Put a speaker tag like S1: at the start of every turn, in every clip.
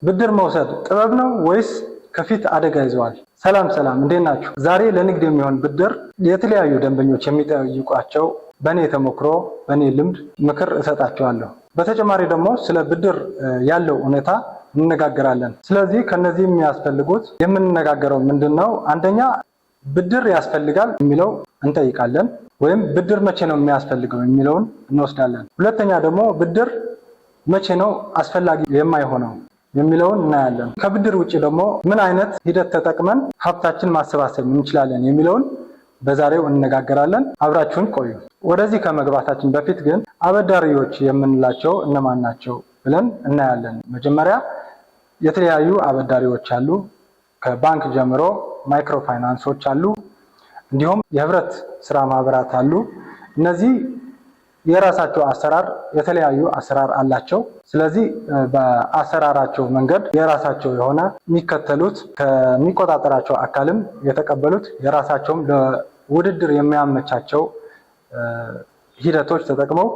S1: ብድር መውሰድ ጥበብ ነው ወይስ ከፊት አደጋ ይዘዋል? ሰላም እንዴት ናችሁ? ዛሬ ለንግድ የሚሆን ብድር የተለያዩ ደንበኞች የሚጠይቋቸው በእኔ ተሞክሮ በእኔ ልምድ ምክር እሰጣቸዋለሁ። በተጨማሪ ደግሞ ስለ ብድር ያለው ሁኔታ እንነጋገራለን። ስለዚህ ከነዚህ የሚያስፈልጉት የምንነጋገረው ምንድነው? አንደኛ ብድር ያስፈልጋል የሚለው እንጠይቃለን፣ ወይም ብድር መቼ ነው የሚያስፈልገው የሚለውን እንወስዳለን። ሁለተኛ ደግሞ ብድር መቼ ነው አስፈላጊ የማይሆነው የሚለውን እናያለን። ከብድር ውጪ ደግሞ ምን አይነት ሂደት ተጠቅመን ሀብታችን ማሰባሰብ እንችላለን የሚለውን በዛሬው እንነጋገራለን። አብራችሁን ቆዩ። ወደዚህ ከመግባታችን በፊት ግን አበዳሪዎች የምንላቸው እነማን ናቸው ብለን እናያለን። መጀመሪያ የተለያዩ አበዳሪዎች አሉ። ከባንክ ጀምሮ ማይክሮ ፋይናንሶች አሉ፣ እንዲሁም የህብረት ስራ ማህበራት አሉ። እነዚህ የራሳቸው አሰራር የተለያዩ አሰራር አላቸው። ስለዚህ በአሰራራቸው መንገድ የራሳቸው የሆነ የሚከተሉት ከሚቆጣጠራቸው አካልም የተቀበሉት የራሳቸውም ለውድድር የሚያመቻቸው ሂደቶች ተጠቅመው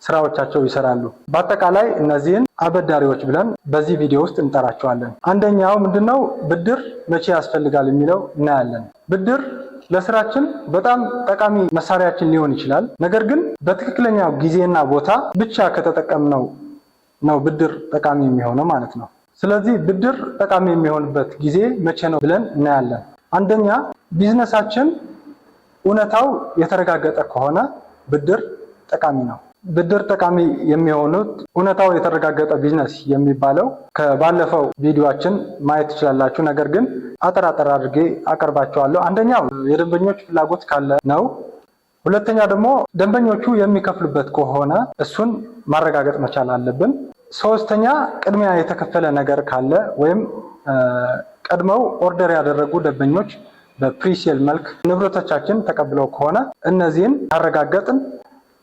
S1: ስራዎቻቸው ይሰራሉ። በአጠቃላይ እነዚህን አበዳሪዎች ብለን በዚህ ቪዲዮ ውስጥ እንጠራቸዋለን። አንደኛው ምንድነው? ብድር መቼ ያስፈልጋል የሚለው እናያለን። ብድር ለስራችን በጣም ጠቃሚ መሳሪያችን ሊሆን ይችላል። ነገር ግን በትክክለኛው ጊዜና ቦታ ብቻ ከተጠቀምነው ነው ብድር ጠቃሚ የሚሆነው ማለት ነው። ስለዚህ ብድር ጠቃሚ የሚሆንበት ጊዜ መቼ ነው ብለን እናያለን። አንደኛ ቢዝነሳችን እውነታው የተረጋገጠ ከሆነ ብድር ጠቃሚ ነው። ብድር ጠቃሚ የሚሆኑት እውነታው የተረጋገጠ ቢዝነስ የሚባለው ከባለፈው ቪዲዮአችን ማየት ትችላላችሁ። ነገር ግን አጠር አድርጌ አቀርባቸዋለሁ። አንደኛው የደንበኞች ፍላጎት ካለ ነው። ሁለተኛ ደግሞ ደንበኞቹ የሚከፍሉበት ከሆነ እሱን ማረጋገጥ መቻል አለብን። ሶስተኛ ቅድሚያ የተከፈለ ነገር ካለ ወይም ቀድመው ኦርደር ያደረጉ ደንበኞች በፕሪሴል መልክ ንብረቶቻችን ተቀብለው ከሆነ እነዚህን ካረጋገጥን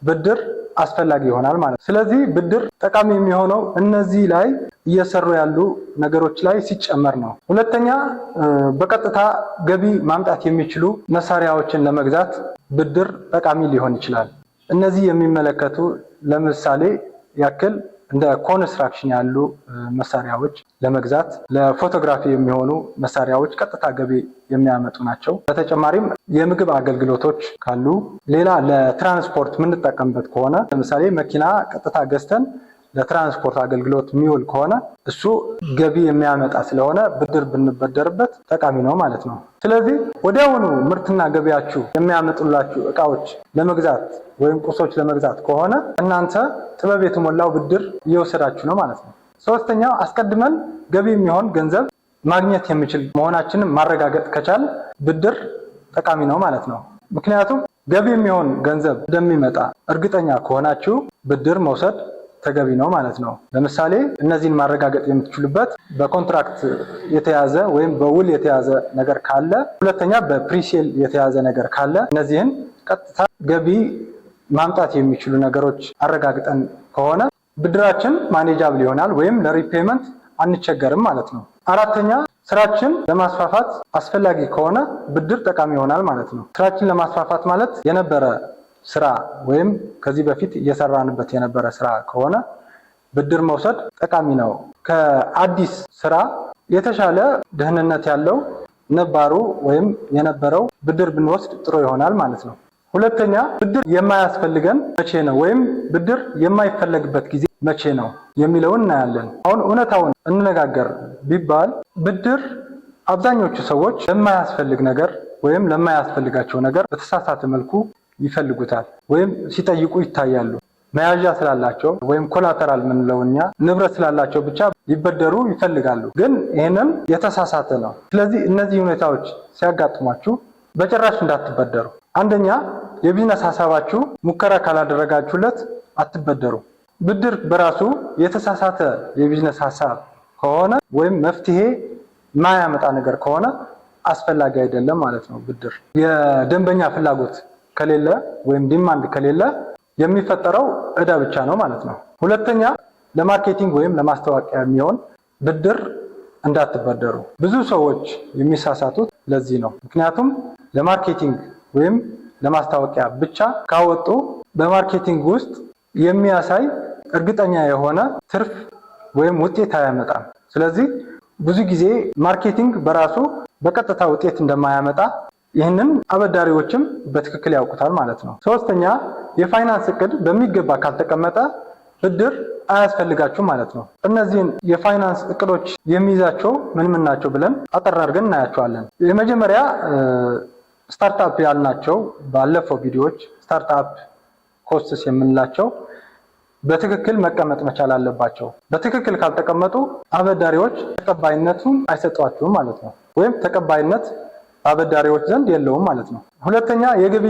S1: ብድር አስፈላጊ ይሆናል ማለት ነው። ስለዚህ ብድር ጠቃሚ የሚሆነው እነዚህ ላይ እየሰሩ ያሉ ነገሮች ላይ ሲጨመር ነው። ሁለተኛ በቀጥታ ገቢ ማምጣት የሚችሉ መሳሪያዎችን ለመግዛት ብድር ጠቃሚ ሊሆን ይችላል። እነዚህ የሚመለከቱ ለምሳሌ ያክል እንደ ኮንስትራክሽን ያሉ መሳሪያዎች ለመግዛት፣ ለፎቶግራፊ የሚሆኑ መሳሪያዎች ቀጥታ ገቢ የሚያመጡ ናቸው። በተጨማሪም የምግብ አገልግሎቶች ካሉ፣ ሌላ ለትራንስፖርት የምንጠቀምበት ከሆነ ለምሳሌ መኪና ቀጥታ ገዝተን ለትራንስፖርት አገልግሎት የሚውል ከሆነ እሱ ገቢ የሚያመጣ ስለሆነ ብድር ብንበደርበት ጠቃሚ ነው ማለት ነው። ስለዚህ ወዲያውኑ ምርትና ገቢያችሁ የሚያመጡላችሁ እቃዎች ለመግዛት ወይም ቁሶች ለመግዛት ከሆነ እናንተ ጥበብ የተሞላው ብድር እየወሰዳችሁ ነው ማለት ነው። ሶስተኛው አስቀድመን ገቢ የሚሆን ገንዘብ ማግኘት የሚችል መሆናችንን ማረጋገጥ ከቻል ብድር ጠቃሚ ነው ማለት ነው። ምክንያቱም ገቢ የሚሆን ገንዘብ እንደሚመጣ እርግጠኛ ከሆናችሁ ብድር መውሰድ ተገቢ ነው ማለት ነው። ለምሳሌ እነዚህን ማረጋገጥ የምትችሉበት በኮንትራክት የተያዘ ወይም በውል የተያዘ ነገር ካለ፣ ሁለተኛ በፕሪሴል የተያዘ ነገር ካለ እነዚህን ቀጥታ ገቢ ማምጣት የሚችሉ ነገሮች አረጋግጠን ከሆነ ብድራችን ማኔጃብል ይሆናል ወይም ለሪፔመንት አንቸገርም ማለት ነው። አራተኛ ስራችን ለማስፋፋት አስፈላጊ ከሆነ ብድር ጠቃሚ ይሆናል ማለት ነው። ስራችን ለማስፋፋት ማለት የነበረ ስራ ወይም ከዚህ በፊት እየሰራንበት የነበረ ስራ ከሆነ ብድር መውሰድ ጠቃሚ ነው። ከአዲስ ስራ የተሻለ ደህንነት ያለው ነባሩ ወይም የነበረው ብድር ብንወስድ ጥሩ ይሆናል ማለት ነው። ሁለተኛ ብድር የማያስፈልገን መቼ ነው ወይም ብድር የማይፈለግበት ጊዜ መቼ ነው የሚለውን እናያለን። አሁን እውነታውን እንነጋገር ቢባል ብድር አብዛኞቹ ሰዎች ለማያስፈልግ ነገር ወይም ለማያስፈልጋቸው ነገር በተሳሳተ መልኩ ይፈልጉታል ወይም ሲጠይቁ ይታያሉ። መያዣ ስላላቸው ወይም ኮላተራል ምንለው እኛ ንብረት ስላላቸው ብቻ ሊበደሩ ይፈልጋሉ። ግን ይሄንን የተሳሳተ ነው። ስለዚህ እነዚህ ሁኔታዎች ሲያጋጥሟችሁ በጭራሽ እንዳትበደሩ። አንደኛ የቢዝነስ ሐሳባችሁ ሙከራ ካላደረጋችሁለት አትበደሩ። ብድር በራሱ የተሳሳተ የቢዝነስ ሐሳብ ከሆነ ወይም መፍትሄ ማያመጣ ነገር ከሆነ አስፈላጊ አይደለም ማለት ነው። ብድር የደንበኛ ፍላጎት ከሌለ ወይም ዲማንድ ከሌለ የሚፈጠረው ዕዳ ብቻ ነው ማለት ነው። ሁለተኛ ለማርኬቲንግ ወይም ለማስታወቂያ የሚሆን ብድር እንዳትበደሩ። ብዙ ሰዎች የሚሳሳቱት ለዚህ ነው። ምክንያቱም ለማርኬቲንግ ወይም ለማስታወቂያ ብቻ ካወጡ በማርኬቲንግ ውስጥ የሚያሳይ እርግጠኛ የሆነ ትርፍ ወይም ውጤት አያመጣም። ስለዚህ ብዙ ጊዜ ማርኬቲንግ በራሱ በቀጥታ ውጤት እንደማያመጣ ይህንን አበዳሪዎችም በትክክል ያውቁታል ማለት ነው። ሶስተኛ የፋይናንስ እቅድ በሚገባ ካልተቀመጠ ብድር አያስፈልጋችሁም ማለት ነው። እነዚህን የፋይናንስ እቅዶች የሚይዛቸው ምን ናቸው ብለን አጠር አድርገን እናያቸዋለን። የመጀመሪያ ስታርታፕ ያልናቸው ባለፈው ቪዲዮዎች ስታርታፕ ኮስትስ የምንላቸው በትክክል መቀመጥ መቻል አለባቸው። በትክክል ካልተቀመጡ አበዳሪዎች ተቀባይነቱን አይሰጧችሁም ማለት ነው፣ ወይም ተቀባይነት አበዳሪዎች ዘንድ የለውም ማለት ነው። ሁለተኛ የገቢ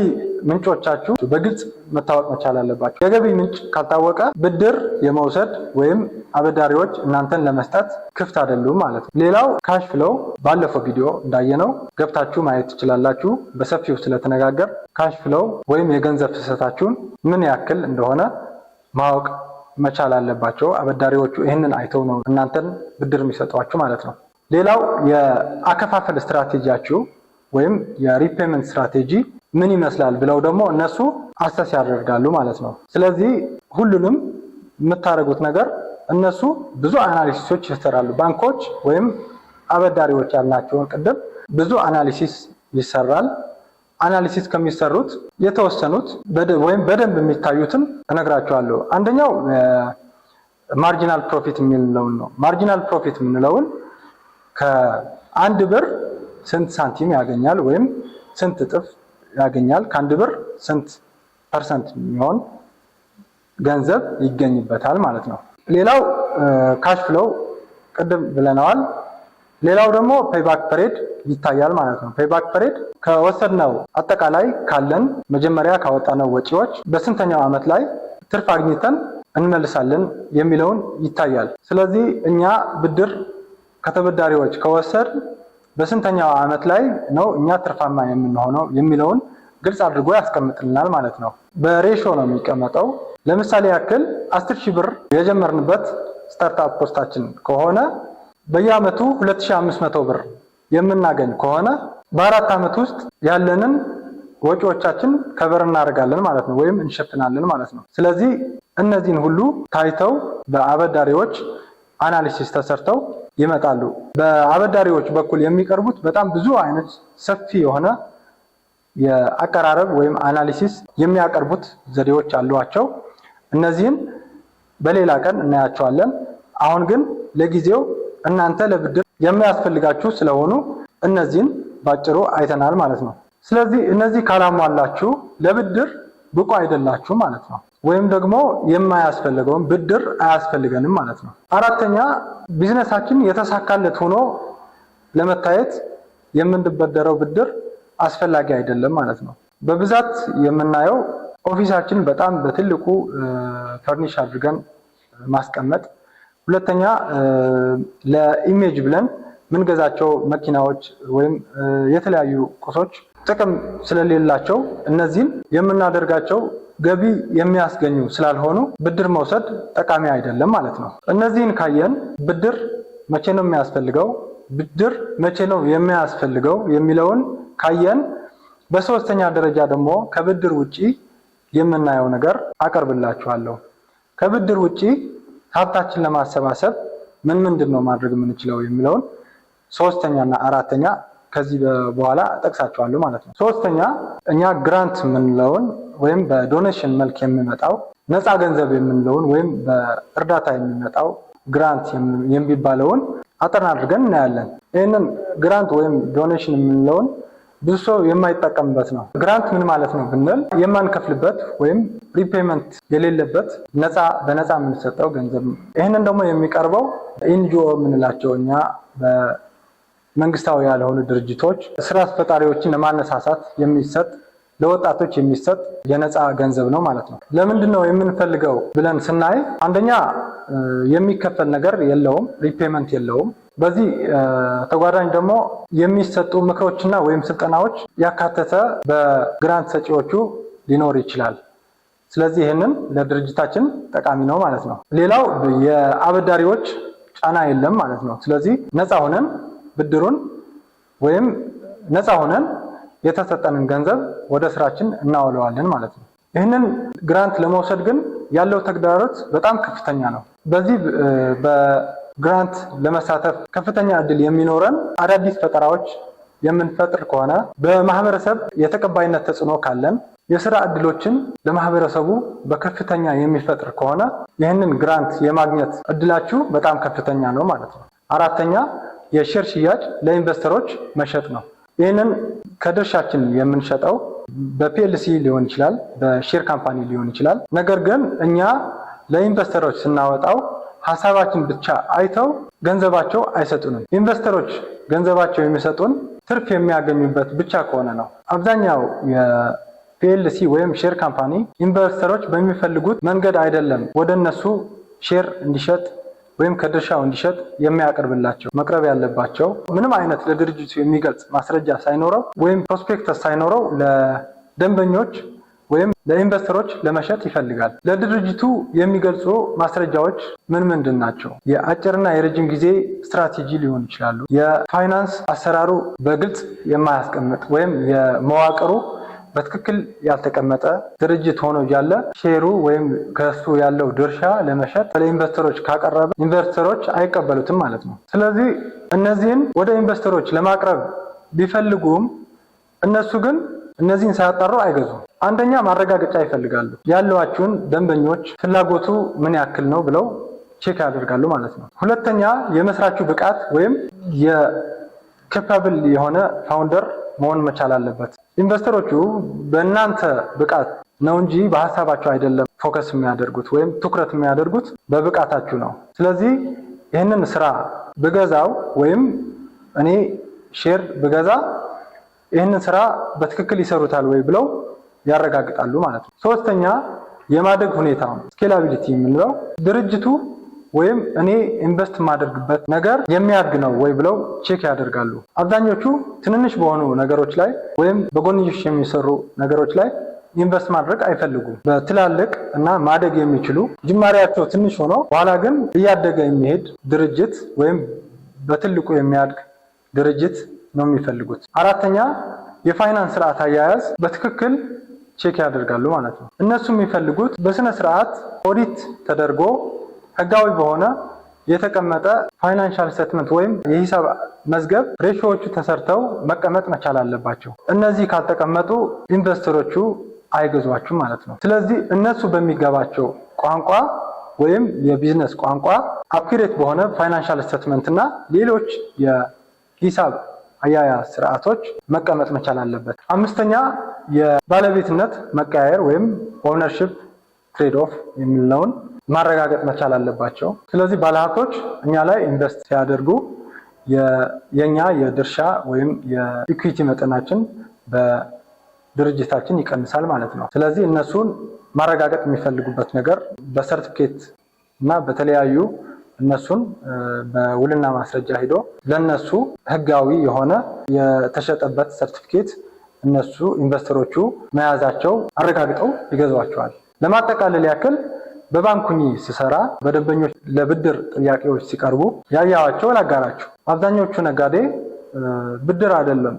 S1: ምንጮቻችሁ በግልጽ መታወቅ መቻል አለባቸው። የገቢ ምንጭ ካልታወቀ ብድር የመውሰድ ወይም አበዳሪዎች እናንተን ለመስጠት ክፍት አይደሉም ማለት ነው። ሌላው ካሽ ፍሎው ባለፈው ቪዲዮ እንዳየነው ገብታችሁ ማየት ትችላላችሁ። በሰፊው ስለተነጋገር ካሽ ፍሎው ወይም የገንዘብ ፍሰታችሁን ምን ያክል እንደሆነ ማወቅ መቻል አለባቸው። አበዳሪዎቹ ይህንን አይተው ነው እናንተን ብድር የሚሰጧችሁ ማለት ነው። ሌላው የአከፋፈል ስትራቴጂያችሁ ወይም የሪፔመንት ስትራቴጂ ምን ይመስላል ብለው ደግሞ እነሱ አሰስ ያደርጋሉ ማለት ነው። ስለዚህ ሁሉንም የምታደርጉት ነገር እነሱ ብዙ አናሊሲሶች ይሰራሉ። ባንኮች ወይም አበዳሪዎች ያልናቸውን ቅድም ብዙ አናሊሲስ ይሰራል። አናሊሲስ ከሚሰሩት የተወሰኑት ወይም በደንብ የሚታዩትን እነግራቸዋለሁ። አንደኛው ማርጂናል ፕሮፊት የምንለውን ነው። ማርጂናል ፕሮፊት የምንለውን ከአንድ ብር ስንት ሳንቲም ያገኛል ወይም ስንት እጥፍ ያገኛል፣ ከአንድ ብር ስንት ፐርሰንት የሚሆን ገንዘብ ይገኝበታል ማለት ነው። ሌላው ካሽ ፍሎው ቅድም ብለናል። ሌላው ደግሞ ፔይባክ ፐሬድ ይታያል ማለት ነው። ፔይባክ ፐሬድ ከወሰድነው አጠቃላይ ካለን መጀመሪያ ካወጣነው ወጪዎች በስንተኛው ዓመት ላይ ትርፍ አግኝተን እንመልሳለን የሚለውን ይታያል። ስለዚህ እኛ ብድር ከተበዳሪዎች ከወሰድ በስንተኛው ዓመት ላይ ነው እኛ ትርፋማ የምንሆነው የሚለውን ግልጽ አድርጎ ያስቀምጥልናል ማለት ነው። በሬሾ ነው የሚቀመጠው። ለምሳሌ ያክል 10,000 ብር የጀመርንበት ስታርታፕ ኮስታችን ከሆነ በየዓመቱ 2500 ብር የምናገኝ ከሆነ በ4 ዓመት ውስጥ ያለንን ወጪዎቻችን ከበር እናደርጋለን ማለት ነው፣ ወይም እንሸፍናለን ማለት ነው። ስለዚህ እነዚህን ሁሉ ታይተው በአበዳሪዎች አናሊሲስ ተሰርተው ይመጣሉ። በአበዳሪዎች በኩል የሚቀርቡት በጣም ብዙ አይነት ሰፊ የሆነ የአቀራረብ ወይም አናሊሲስ የሚያቀርቡት ዘዴዎች አሏቸው። እነዚህን በሌላ ቀን እናያቸዋለን። አሁን ግን ለጊዜው እናንተ ለብድር የሚያስፈልጋችሁ ስለሆኑ እነዚህን ባጭሩ አይተናል ማለት ነው። ስለዚህ እነዚህ ካላሟላችሁ ለብድር ብቁ አይደላችሁ ማለት ነው፣ ወይም ደግሞ የማያስፈልገውን ብድር አያስፈልገንም ማለት ነው። አራተኛ ቢዝነሳችን የተሳካለት ሆኖ ለመታየት የምንበደረው ብድር አስፈላጊ አይደለም ማለት ነው። በብዛት የምናየው ኦፊሳችን በጣም በትልቁ ፈርኒሽ አድርገን ማስቀመጥ፣ ሁለተኛ ለኢሜጅ ብለን ምንገዛቸው መኪናዎች ወይም የተለያዩ ቁሶች ጥቅም ስለሌላቸው እነዚህን የምናደርጋቸው ገቢ የሚያስገኙ ስላልሆኑ ብድር መውሰድ ጠቃሚ አይደለም ማለት ነው። እነዚህን ካየን ብድር መቼ ነው የሚያስፈልገው፣ ብድር መቼ ነው የሚያስፈልገው የሚለውን ካየን በሶስተኛ ደረጃ ደግሞ ከብድር ውጪ የምናየው ነገር አቀርብላችኋለሁ። ከብድር ውጪ ሀብታችን ለማሰባሰብ ምንድን ነው ማድረግ የምንችለው የሚለውን ሶስተኛና አራተኛ ከዚህ በኋላ ጠቅሳቸዋለሁ ማለት ነው። ሶስተኛ እኛ ግራንት የምንለውን ወይም በዶኔሽን መልክ የሚመጣው ነፃ ገንዘብ የምንለውን ወይም በእርዳታ የሚመጣው ግራንት የሚባለውን አጠር አድርገን እናያለን። ይህንን ግራንት ወይም ዶኔሽን የምንለውን ብዙ ሰው የማይጠቀምበት ነው። ግራንት ምን ማለት ነው ብንል የማንከፍልበት ወይም ሪፔመንት የሌለበት በነፃ የምንሰጠው ገንዘብ ነው። ይህንን ደግሞ የሚቀርበው ኤንጂኦ የምንላቸው እኛ በመንግስታዊ ያልሆኑ ድርጅቶች ስራ ፈጣሪዎችን ለማነሳሳት የሚሰጥ ለወጣቶች የሚሰጥ የነፃ ገንዘብ ነው ማለት ነው። ለምንድን ነው የምንፈልገው ብለን ስናይ አንደኛ የሚከፈል ነገር የለውም፣ ሪፔመንት የለውም። በዚህ ተጓዳኝ ደግሞ የሚሰጡ ምክሮችና ወይም ስልጠናዎች ያካተተ በግራንት ሰጪዎቹ ሊኖር ይችላል። ስለዚህ ይህንን ለድርጅታችን ጠቃሚ ነው ማለት ነው። ሌላው የአበዳሪዎች ጫና የለም ማለት ነው። ስለዚህ ነፃ ሆነን ብድሩን ወይም ነፃ ሆነን የተሰጠንን ገንዘብ ወደ ስራችን እናውለዋለን ማለት ነው። ይህንን ግራንት ለመውሰድ ግን ያለው ተግዳሮት በጣም ከፍተኛ ነው። በዚህ ግራንት ለመሳተፍ ከፍተኛ እድል የሚኖረን አዳዲስ ፈጠራዎች የምንፈጥር ከሆነ፣ በማህበረሰብ የተቀባይነት ተጽዕኖ ካለን፣ የስራ እድሎችን ለማህበረሰቡ በከፍተኛ የሚፈጥር ከሆነ ይህንን ግራንት የማግኘት እድላችሁ በጣም ከፍተኛ ነው ማለት ነው። አራተኛ የሼር ሽያጭ ለኢንቨስተሮች መሸጥ ነው። ይህንን ከድርሻችን የምንሸጠው በፒኤልሲ ሊሆን ይችላል፣ በሼር ካምፓኒ ሊሆን ይችላል። ነገር ግን እኛ ለኢንቨስተሮች ስናወጣው ሀሳባችን ብቻ አይተው ገንዘባቸው አይሰጡንም። ኢንቨስተሮች ገንዘባቸው የሚሰጡን ትርፍ የሚያገኙበት ብቻ ከሆነ ነው። አብዛኛው የፒኤልሲ ወይም ሼር ካምፓኒ ኢንቨስተሮች በሚፈልጉት መንገድ አይደለም ወደ እነሱ ሼር እንዲሸጥ ወይም ከድርሻው እንዲሸጥ የሚያቀርብላቸው። መቅረብ ያለባቸው ምንም አይነት ለድርጅቱ የሚገልጽ ማስረጃ ሳይኖረው ወይም ፕሮስፔክተስ ሳይኖረው ለደንበኞች ወይም ለኢንቨስተሮች ለመሸጥ ይፈልጋል። ለድርጅቱ የሚገልጹ ማስረጃዎች ምንድን ናቸው? የአጭርና የረጅም ጊዜ ስትራቴጂ ሊሆኑ ይችላሉ። የፋይናንስ አሰራሩ በግልጽ የማያስቀምጥ ወይም የመዋቅሩ በትክክል ያልተቀመጠ ድርጅት ሆኖ እያለ ሼሩ ወይም ከሱ ያለው ድርሻ ለመሸጥ ለኢንቨስተሮች ካቀረበ ኢንቨስተሮች አይቀበሉትም ማለት ነው። ስለዚህ እነዚህን ወደ ኢንቨስተሮች ለማቅረብ ቢፈልጉም እነሱ ግን እነዚህን ሳያጣሩ አይገዙም። አንደኛ ማረጋገጫ ይፈልጋሉ። ያሏችሁን ደንበኞች ፍላጎቱ ምን ያክል ነው ብለው ቼክ ያደርጋሉ ማለት ነው። ሁለተኛ የመስራቹ ብቃት ወይም የኬፓብል የሆነ ፋውንደር መሆን መቻል አለበት። ኢንቨስተሮቹ በእናንተ ብቃት ነው እንጂ በሀሳባቸው አይደለም ፎከስ የሚያደርጉት ወይም ትኩረት የሚያደርጉት በብቃታችሁ ነው። ስለዚህ ይህንን ስራ ብገዛው ወይም እኔ ሼር ብገዛ ይህንን ስራ በትክክል ይሰሩታል ወይ ብለው ያረጋግጣሉ ማለት ነው። ሶስተኛ የማደግ ሁኔታ ነው። ስኬላቢሊቲ የምንለው ድርጅቱ ወይም እኔ ኢንቨስት የማደርግበት ነገር የሚያድግ ነው ወይ ብለው ቼክ ያደርጋሉ። አብዛኞቹ ትንንሽ በሆኑ ነገሮች ላይ ወይም በጎንዮሽ የሚሰሩ ነገሮች ላይ ኢንቨስት ማድረግ አይፈልጉም። በትላልቅ እና ማደግ የሚችሉ ጅማሬያቸው ትንሽ ሆኖ በኋላ ግን እያደገ የሚሄድ ድርጅት ወይም በትልቁ የሚያድግ ድርጅት ነው የሚፈልጉት። አራተኛ የፋይናንስ ስርዓት አያያዝ በትክክል ቼክ ያደርጋሉ ማለት ነው። እነሱ የሚፈልጉት በስነ ስርዓት ኦዲት ተደርጎ ህጋዊ በሆነ የተቀመጠ ፋይናንሻል ስቴትመንት ወይም የሂሳብ መዝገብ ሬሾዎቹ ተሰርተው መቀመጥ መቻል አለባቸው። እነዚህ ካልተቀመጡ ኢንቨስተሮቹ አይገዟችሁም ማለት ነው። ስለዚህ እነሱ በሚገባቸው ቋንቋ ወይም የቢዝነስ ቋንቋ አኩሬት በሆነ ፋይናንሻል ስቴትመንት እና ሌሎች የሂሳብ አያያዝ ስርዓቶች መቀመጥ መቻል አለበት። አምስተኛ የባለቤትነት መቀያየር ወይም ኦውነርሺፕ ትሬድ ኦፍ የሚለውን ማረጋገጥ መቻል አለባቸው። ስለዚህ ባለሀብቶች እኛ ላይ ኢንቨስት ሲያደርጉ የኛ የድርሻ ወይም የኢኩዊቲ መጠናችን በድርጅታችን ይቀንሳል ማለት ነው። ስለዚህ እነሱን ማረጋገጥ የሚፈልጉበት ነገር በሰርቲፊኬት እና በተለያዩ እነሱን በውልና ማስረጃ ሄዶ ለነሱ ህጋዊ የሆነ የተሸጠበት ሰርቲፊኬት እነሱ ኢንቨስተሮቹ መያዛቸው አረጋግጠው ይገዟቸዋል። ለማጠቃለል ያክል በባንኩኝ ሲሰራ በደንበኞች ለብድር ጥያቄዎች ሲቀርቡ ያያዋቸው ላጋራችሁ። አብዛኞቹ ነጋዴ ብድር አይደለም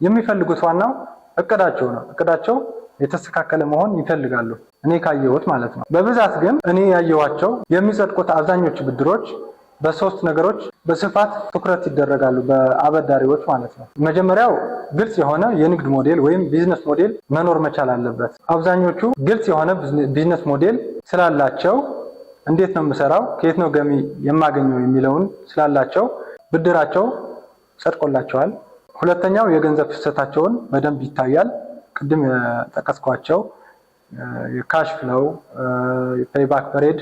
S1: የሚፈልጉት ዋናው እቅዳቸው ነው። እቅዳቸው የተስተካከለ መሆን ይፈልጋሉ፣ እኔ ካየሁት ማለት ነው። በብዛት ግን እኔ ያየኋቸው የሚጸድቁት አብዛኞቹ ብድሮች በሶስት ነገሮች በስፋት ትኩረት ይደረጋሉ በአበዳሪዎች ማለት ነው። መጀመሪያው ግልጽ የሆነ የንግድ ሞዴል ወይም ቢዝነስ ሞዴል መኖር መቻል አለበት። አብዛኞቹ ግልጽ የሆነ ቢዝነስ ሞዴል ስላላቸው እንዴት ነው የምሰራው፣ ከየት ነው ገቢ የማገኘው የሚለውን ስላላቸው ብድራቸው ጸድቆላቸዋል። ሁለተኛው የገንዘብ ፍሰታቸውን በደንብ ይታያል። ቅድም የጠቀስኳቸው የካሽ ፍሎው፣ ፔይባክ ፔሪድ፣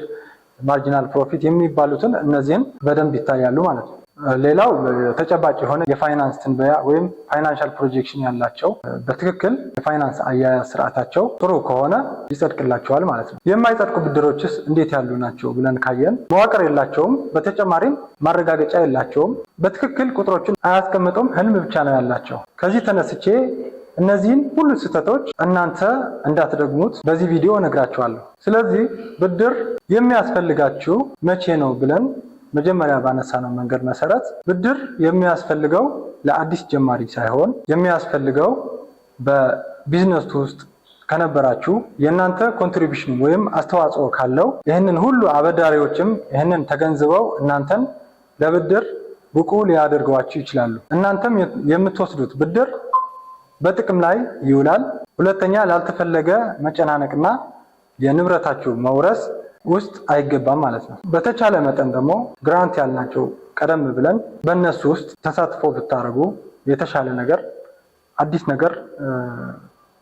S1: ማርጂናል ፕሮፊት የሚባሉትን እነዚህን በደንብ ይታያሉ ማለት ነው። ሌላው ተጨባጭ የሆነ የፋይናንስ ትንበያ ወይም ፋይናንሻል ፕሮጀክሽን ያላቸው በትክክል የፋይናንስ አያያዝ ስርዓታቸው ጥሩ ከሆነ ይጸድቅላቸዋል ማለት ነው። የማይጸድቁ ብድሮችስ እንዴት ያሉ ናቸው ብለን ካየን መዋቅር የላቸውም፣ በተጨማሪም ማረጋገጫ የላቸውም፣ በትክክል ቁጥሮችን አያስቀምጡም፣ ህልም ብቻ ነው ያላቸው። ከዚህ ተነስቼ እነዚህን ሁሉ ስህተቶች እናንተ እንዳትደግሙት በዚህ ቪዲዮ እነግራችኋለሁ። ስለዚህ ብድር የሚያስፈልጋችሁ መቼ ነው ብለን መጀመሪያ ባነሳነው መንገድ መሰረት ብድር የሚያስፈልገው ለአዲስ ጀማሪ ሳይሆን የሚያስፈልገው በቢዝነስ ውስጥ ከነበራችሁ የእናንተ ኮንትሪቢዩሽን ወይም አስተዋጽኦ ካለው ይህንን ሁሉ አበዳሪዎችም ይህንን ተገንዝበው እናንተን ለብድር ብቁ ሊያደርጓችሁ ይችላሉ። እናንተም የምትወስዱት ብድር በጥቅም ላይ ይውላል። ሁለተኛ ላልተፈለገ መጨናነቅና የንብረታችሁ መውረስ ውስጥ አይገባም ማለት ነው። በተቻለ መጠን ደግሞ ግራንት ያልናቸው ቀደም ብለን በእነሱ ውስጥ ተሳትፎ ብታደርጉ የተሻለ ነገር አዲስ ነገር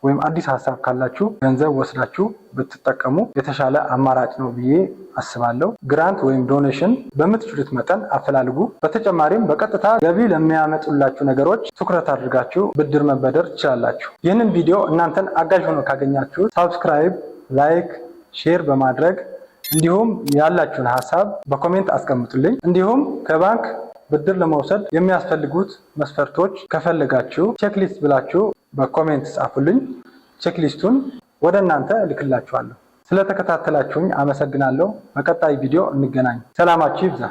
S1: ወይም አዲስ ሀሳብ ካላችሁ ገንዘብ ወስዳችሁ ብትጠቀሙ የተሻለ አማራጭ ነው ብዬ አስባለሁ። ግራንት ወይም ዶኔሽን በምትችሉት መጠን አፈላልጉ። በተጨማሪም በቀጥታ ገቢ ለሚያመጡላችሁ ነገሮች ትኩረት አድርጋችሁ ብድር መበደር ትችላላችሁ። ይህንን ቪዲዮ እናንተን አጋዥ ሆኖ ካገኛችሁ ሳብስክራይብ፣ ላይክ፣ ሼር በማድረግ እንዲሁም ያላችሁን ሀሳብ በኮሜንት አስቀምጡልኝ። እንዲሁም ከባንክ ብድር ለመውሰድ የሚያስፈልጉት መስፈርቶች ከፈለጋችሁ ቼክሊስት ብላችሁ በኮሜንት ጻፉልኝ። ቼክሊስቱን ወደ እናንተ እልክላችኋለሁ። ስለተከታተላችሁኝ አመሰግናለሁ። በቀጣይ ቪዲዮ እንገናኝ። ሰላማችሁ ይብዛ።